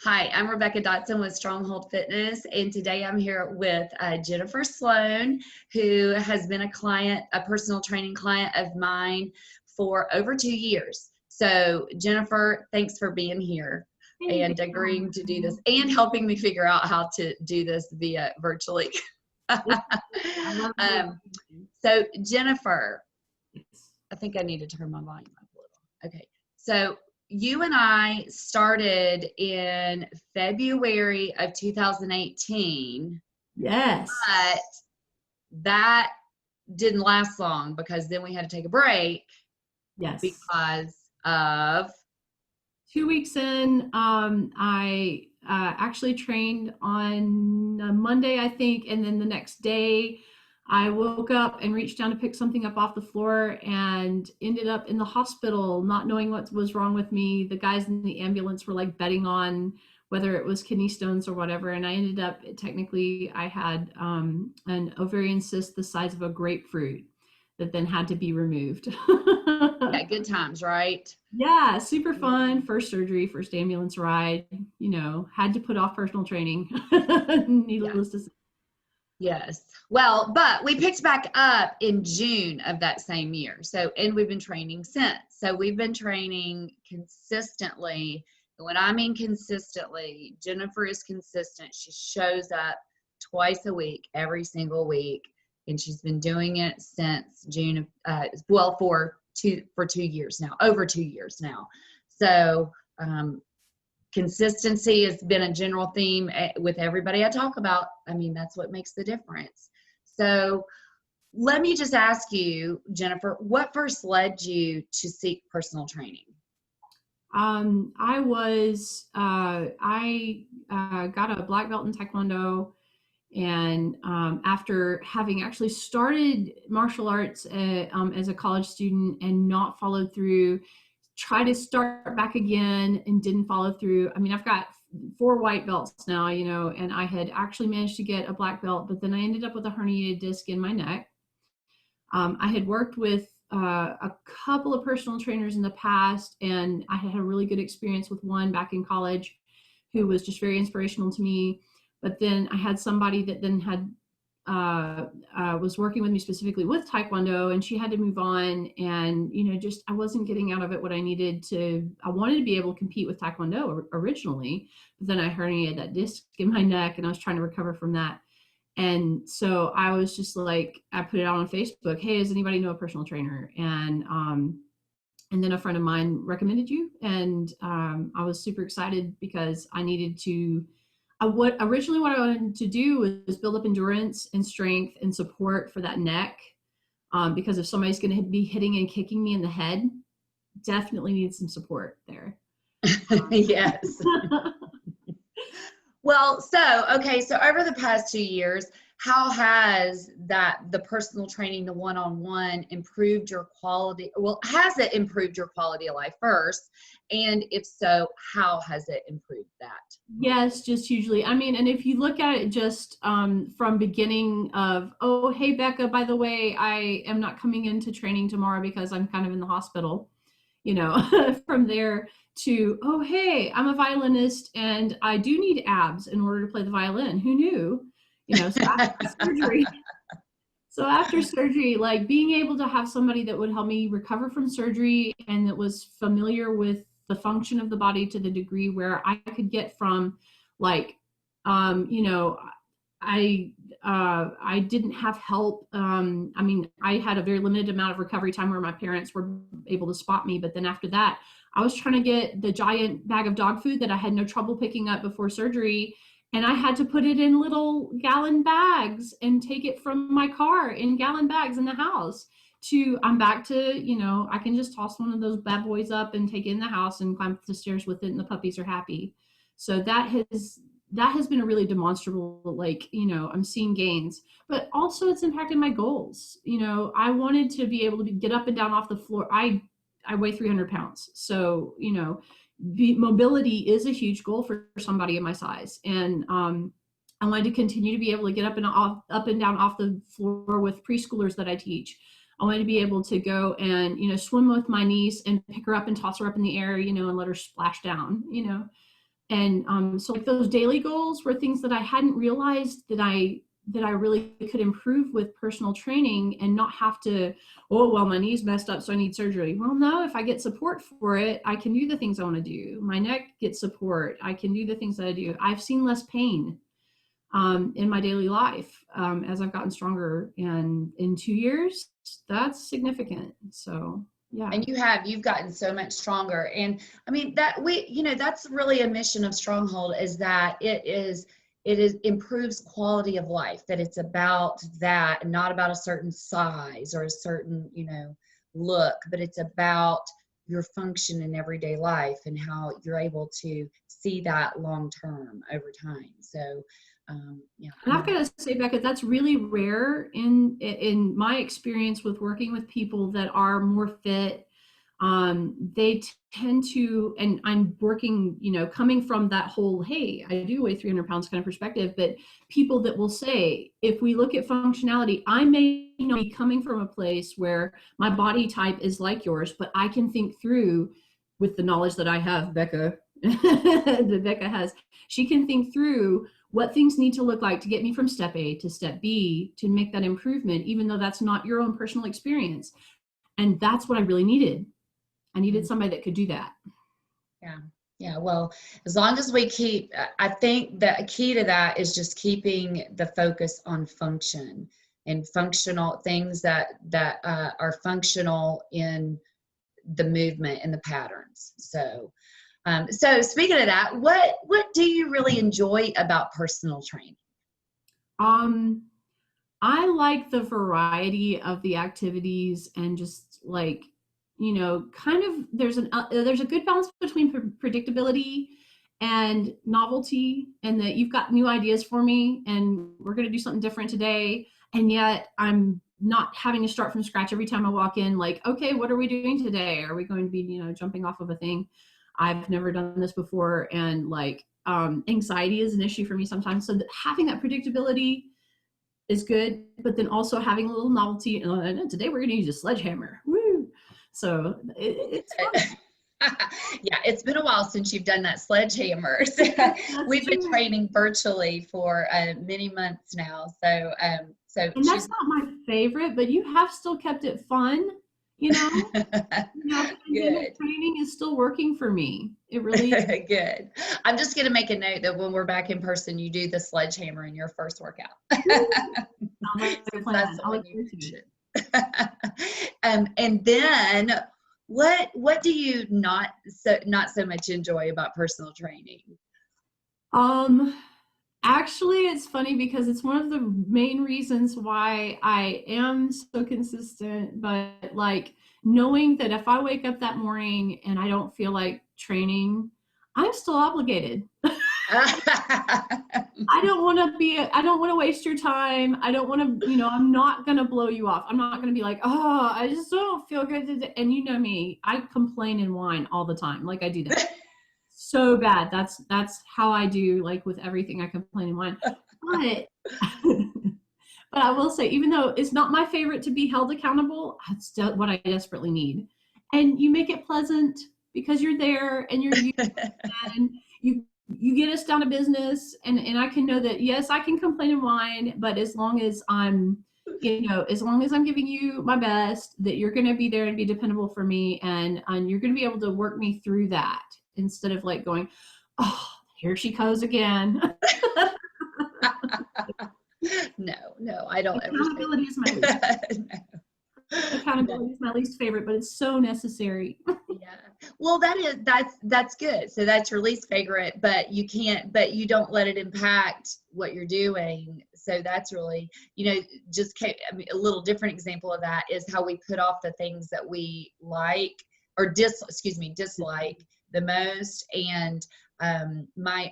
Hi, I'm Rebecca Dotson with Stronghold Fitness, and today I'm here with Jennifer Sloan, who has been a personal training client of mine for over 2 years. So, Jennifer, thanks for being here and agreeing to do this and helping me figure out how to do this via virtually. So, Jennifer, I think I need to turn my volume up a little. Okay, so you and I started in February of 2018. Yes. But that didn't last long because then we had to take a break. Yes. Because of 2 weeks in, I actually trained on a Monday, I think, and then the next day I woke up and reached down to pick something up off the floor and ended up in the hospital, not knowing what was wrong with me. The guys in the ambulance were like betting on whether it was kidney stones or whatever. And I ended up, technically, I had an ovarian cyst the size of a grapefruit that then had to be removed. Yeah, good times, right? Yeah, super fun. First surgery, first ambulance ride, had to put off personal training. Needless to say. Yes. Well, but we picked back up in June of that same year. So, and we've been training since. So we've been training consistently. And when I mean consistently, Jennifer is consistent. She shows up twice a week, every single week. And she's been doing it since June of, for 2 years now, over 2 years now. So, consistency has been a general theme with everybody I talk about. I mean, that's what makes the difference. So let me just ask you, Jennifer, what first led you to seek personal training? I got a black belt in Taekwondo. And after having actually started martial arts as a college student and not followed through, try to start back again and didn't follow through. I mean, I've got 4 white belts now, and I had actually managed to get a black belt, but then I ended up with a herniated disc in my neck. I had worked with a couple of personal trainers in the past, and I had a really good experience with one back in college who was just very inspirational to me. But then I had somebody that then was working with me specifically with Taekwondo, and she had to move on. And, just, I wasn't getting out of it what I needed to. I wanted to be able to compete with Taekwondo originally, but then I herniated that disc in my neck and I was trying to recover from that. And so I was just like, I put it out on Facebook. Hey, does anybody know a personal trainer? And then a friend of mine recommended you. And I was super excited because I needed to, what I wanted to do was build up endurance and strength and support for that neck. Because if somebody's going to be hitting and kicking me in the head, definitely need some support there. Yes. Well, so over the past 2 years, how has the personal training, the one-on-one, improved your quality? Well, has it improved your quality of life first? And if so, how has it improved that? Yes, just hugely. I mean, and if you look at it just from beginning of, oh, hey, Becca, by the way, I am not coming into training tomorrow because I'm kind of in the hospital, from there to, oh, hey, I'm a violinist and I do need abs in order to play the violin. Who knew? So after surgery, like being able to have somebody that would help me recover from surgery and that was familiar with the function of the body to the degree where I could get from like, I didn't have help. I mean, I had a very limited amount of recovery time where my parents were able to spot me. But then after that, I was trying to get the giant bag of dog food that I had no trouble picking up before surgery. And I had to put it in little gallon bags and take it from my car in gallon bags in the house I'm back to, I can just toss one of those bad boys up and take it in the house and climb up the stairs with it and the puppies are happy. So that has been a really demonstrable, I'm seeing gains, but also it's impacted my goals. I wanted to be able to get up and down off the floor. I weigh 300 pounds. So, mobility is a huge goal for somebody of my size. And I wanted to continue to be able to get up and down off the floor with preschoolers that I teach. I wanted to be able to go and, swim with my niece and pick her up and toss her up in the air, and let her splash down, And so like those daily goals were things that I hadn't realized that I really could improve with personal training and not have to, oh, well, my knee's messed up, so I need surgery. Well, no, if I get support for it, I can do the things I want to do. My neck gets support. I can do the things that I do. I've seen less pain in my daily life as I've gotten stronger. And in 2 years, that's significant. So yeah. And you've gotten so much stronger. And I mean, that's really a mission of Stronghold, is that it is improves quality of life, that it's about that and not about a certain size or a certain, look, but it's about your function in everyday life and how you're able to see that long term over time. So yeah. And I've got to say, Becca, that's really rare in my experience with working with people that are more fit. They tend to, and I'm working, coming from that whole, hey, I do weigh 300 pounds kind of perspective, but people that will say, if we look at functionality, I may not be coming from a place where my body type is like yours, but I can think through with the knowledge that I have, Becca, that Becca has. She can think through what things need to look like to get me from step A to step B to make that improvement, even though that's not your own personal experience. And that's what I really needed. I needed somebody that could do that. Yeah. Yeah. Well, as long as we I think the key to that is just keeping the focus on function and functional things that are functional in the movement and the patterns. So speaking of that, what do you really enjoy about personal training? I like the variety of the activities and just like, kind of there's a good balance between predictability and novelty, and that you've got new ideas for me and we're going to do something different today. And yet I'm not having to start from scratch every time I walk in, like, okay, what are we doing today? Are we going to be, jumping off of a thing? I've never done this before. And like, anxiety is an issue for me sometimes. So having that predictability is good, but then also having a little novelty. Today we're going to use a sledgehammer. Woo! So it's fun. Yeah, it's been a while since you've done that sledgehammer. We've been training virtually for many months now. So and that's not my favorite, but you have still kept it fun. Pandemic training is still working for me. It really is. Good. I'm just going to make a note that when we're back in person, you do the sledgehammer in your first workout. That's what you mentioned. And then what do you not so much enjoy about personal training? Actually, it's funny because it's one of the main reasons why I am so consistent, but like knowing that if I wake up that morning and I don't feel like training, I'm still obligated. I don't want to waste your time. I don't want to, I'm not going to blow you off. I'm not going to be like, oh, I just don't feel good today. And you know me, I complain and whine all the time. Like I do that. So bad. That's how I do, like with everything. I complain and whine. But but I will say, even though it's not my favorite to be held accountable, it's still what I desperately need. And you make it pleasant because you're there and you're and you get us down to business, and I can know that, yes, I can complain and whine, but as long as I'm giving you my best, that you're going to be there and be dependable for me, and you're going to be able to work me through that instead of like going, oh, here she goes again. No, I don't. Accountability is my least. Accountability is my least favorite, but it's so necessary. Yeah. Well, that's good. So that's your least favorite, but you don't let it impact what you're doing. So that's really, a little different example of that is how we put off the things that we like or dislike the most. And my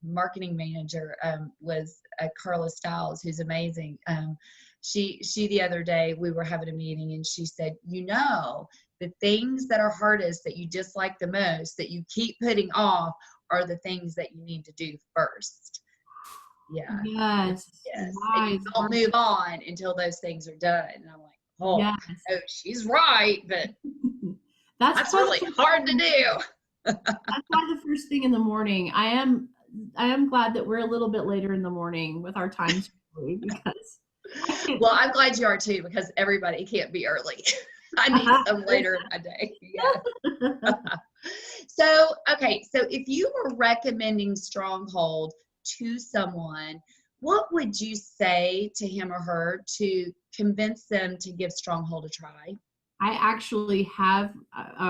marketing manager was Carla Stiles, who's amazing. She the other day we were having a meeting and she said, the things that are hardest, that you dislike the most, that you keep putting off, are the things that you need to do first. Yeah. Yes. And you don't move on until those things are done. And I'm like, oh, she's right, but that's really hard to do. I try the first thing in the morning. I am glad that we're a little bit later in the morning with our times because I can't. Well, I'm glad you are too, because everybody can't be early. I need some later in my day. Yeah. So, okay. So if you were recommending Stronghold to someone, what would you say to him or her to convince them to give Stronghold a try? I actually have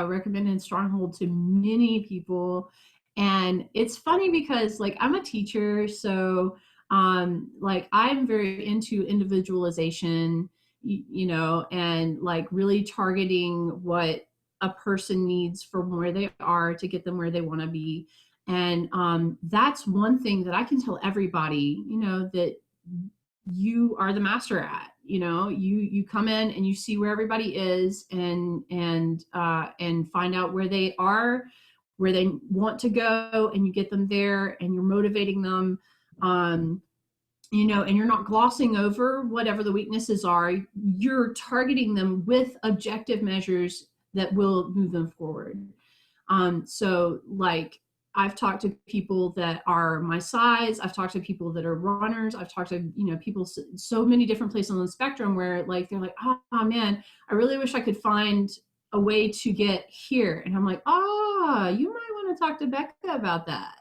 recommended Stronghold to many people. And it's funny because like I'm a teacher, so like I'm very into individualization, and like really targeting what a person needs from where they are to get them where they want to be. And that's one thing that I can tell everybody, that you are the master at. You come in and you see where everybody is, and find out where they are, where they want to go, and you get them there, and you're motivating them. And you're not glossing over whatever the weaknesses are. You're targeting them with objective measures that will move them forward. So like I've talked to people that are my size. I've talked to people that are runners. I've talked to, people so many different places on the spectrum where like, they're like, oh man, I really wish I could find a way to get here. And I'm like, you might want to talk to Becca about that.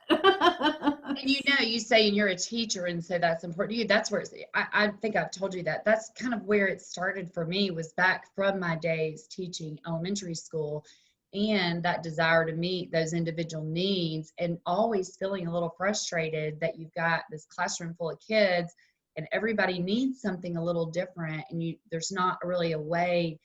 And you say you're a teacher, and so that's important to you. That's where I think I've told you that. That's kind of where it started for me, was back from my days teaching elementary school, and that desire to meet those individual needs, and always feeling a little frustrated that you've got this classroom full of kids and everybody needs something a little different, and there's not really a way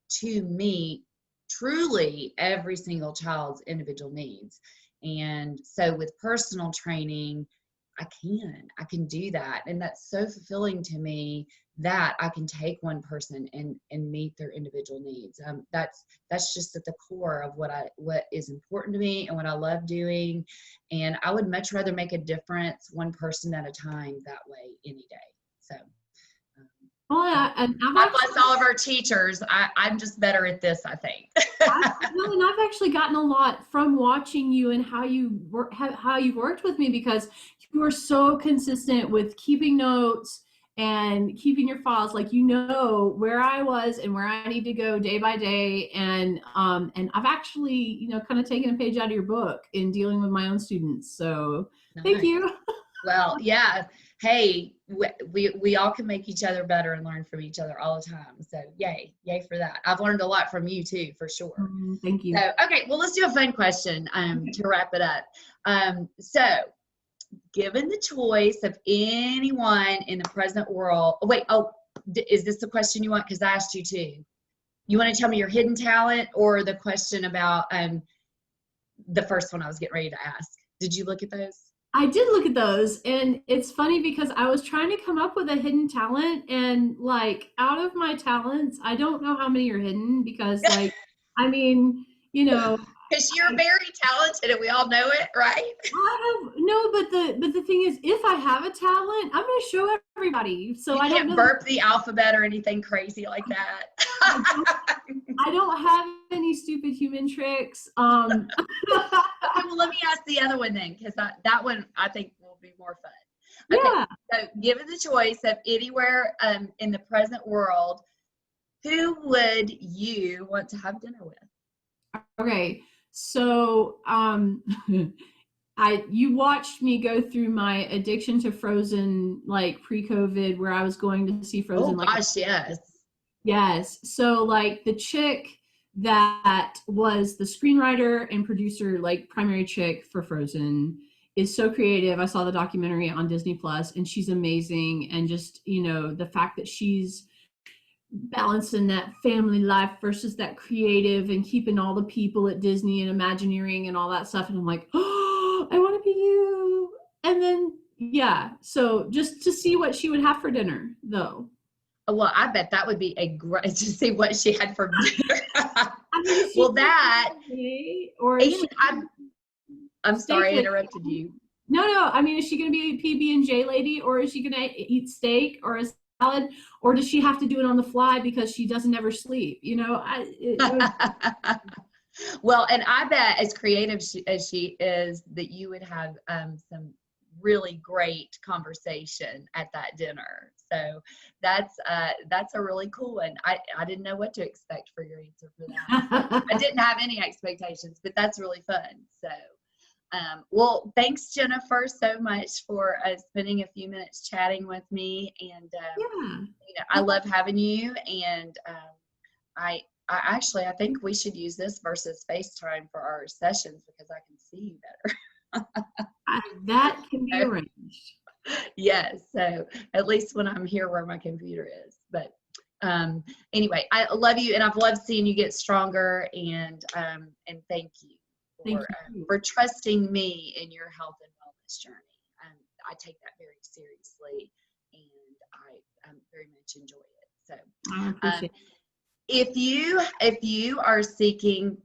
to meet truly every single child's individual needs. And so with personal training, I can do that. And that's so fulfilling to me that I can take one person and meet their individual needs. That's just at the core of what is important to me and what I love doing. And I would much rather make a difference one person at a time that way any day. So And God bless all of our teachers. I'm just better at this, I think. and I've actually gotten a lot from watching you and how you work, how you've worked with me, because you are so consistent with keeping notes and keeping your files. Like, where I was and where I need to go day by day. And I've actually, kind of taken a page out of your book in dealing with my own students. So Thank you. Well, yeah. Hey, we all can make each other better and learn from each other all the time. So yay for that. I've learned a lot from you too, for sure. Thank you. So, okay, well, let's do a fun question to wrap it up. So given the choice of anyone in the present world, is this the question you want? Because I asked you too. You want to tell me your hidden talent, or the question about the first one I was getting ready to ask? Did you look at those? I did look at those, and it's funny because I was trying to come up with a hidden talent, and like out of my talents, I don't know how many are hidden, because like, I mean, because you're very talented and we all know it, right? But the thing is, if I have a talent, I'm going to show everybody. So I don't burp the alphabet or anything crazy like that. I don't have any stupid human tricks. Okay, well, let me ask the other one then, because that one I think will be more fun. Okay, yeah. So given the choice of anywhere in the present world, who would you want to have dinner with? Okay, so you watched me go through my addiction to Frozen, like pre-COVID, where I was going to see Frozen. Oh gosh, yes. Yes. So like the chick that was the screenwriter and producer, like primary chick for Frozen, is so creative. I saw the documentary on Disney Plus, and she's amazing. And just, the fact that she's balancing that family life versus that creative, and keeping all the people at Disney and Imagineering and all that stuff. And I'm like, oh, I want to be you. And then, yeah. So just to see what she would have for dinner, though. Well, I bet that would be a great to see what she had for dinner. Well, that or I'm sorry I interrupted you. No. I mean, is she going to be a PB&J lady, or is she going to eat steak or a salad, or does she have to do it on the fly because she doesn't ever sleep? Well, and I bet as creative as she is, that you would have some really great conversation at that dinner. So that's a really cool one. I didn't know what to expect for your answer for that. So I didn't have any expectations, but that's really fun. So well, thanks, Jennifer, so much for spending a few minutes chatting with me. And Yeah. I love having you. And I I think we should use this versus FaceTime for our sessions because I can see you better. That can be arranged. Yes, so at least when I'm here where my computer is. But anyway, I love you, and I've loved seeing you get stronger. And thank you Thank you. for trusting me in your health and wellness journey. I take that very seriously, and I very much enjoy it. So I appreciate it. if you are seeking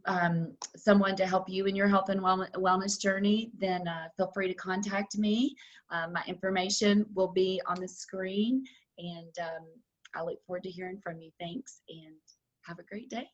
someone to help you in your health and wellness journey, then feel free to contact me. My information will be on the screen, and I look forward to hearing from you. Thanks, and have a great day.